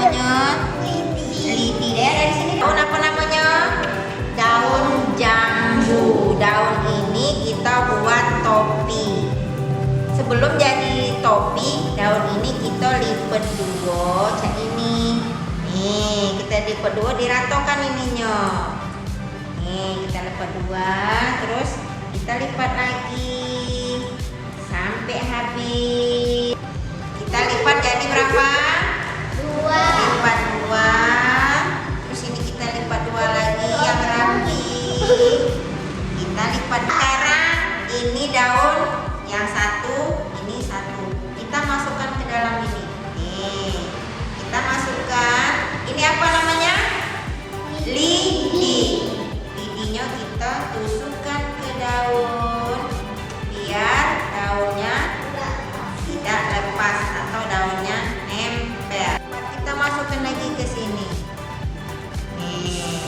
namanya? Lidi. Dari sini daun apa namanya? Daun jambu. Daun ini kita buat topi. Sebelum jadi topi, daun ini kita lipat dua cak ini. Nih, kita lipat dua, diratokan ininya. Nih, kita lipat dua, terus kita lipat lagi sampai habis. Kita lipat jadi berapa? Dua. Lipat dua. Terus ini kita lipat dua lagi yang rapi. Kita lipat. Sekarang ini daun yang satu, ini satu. Kita masukkan ke dalam ini. Nih, kita masukkan. Ini apa namanya? Lidi. Lidinya kita tusukkan ke daun biar daunnya tidak lepas atau daunnya nempel. Kita masukkan lagi ke sini. Nih,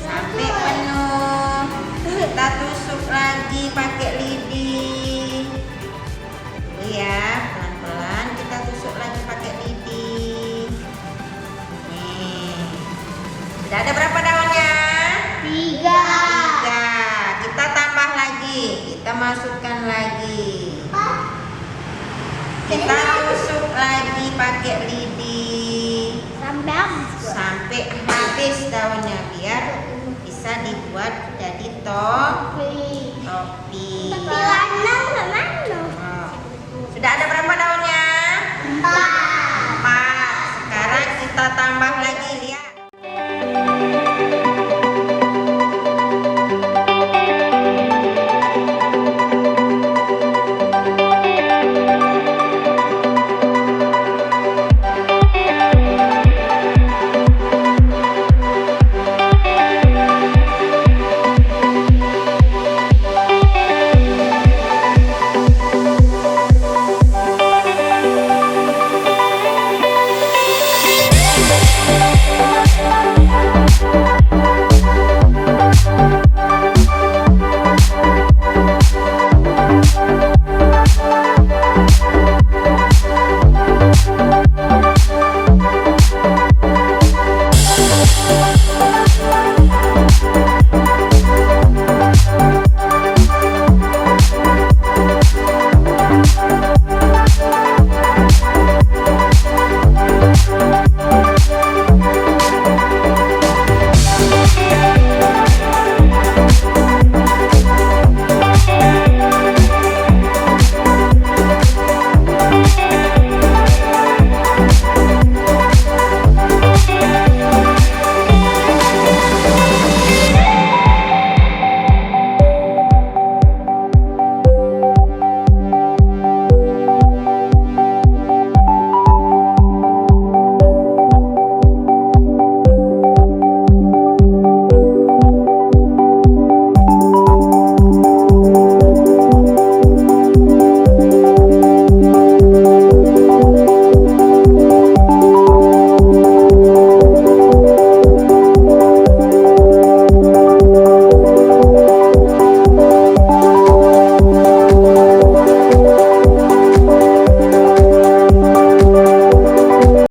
sampai penuh. Kita tusuk lagi pakai lidi. Dulu ya, pelan-pelan kita tusuk lagi pakai lidi. Nih, sudah ada berapa daunnya? Tiga. Tiga. Kita tambah lagi. Kita masukkan lagi. Kita tusuk lagi pakai lidi sampai habis daunnya biar bisa dibuat jadi topi. Warna mana? Sudah ada berapa daunnya? 4.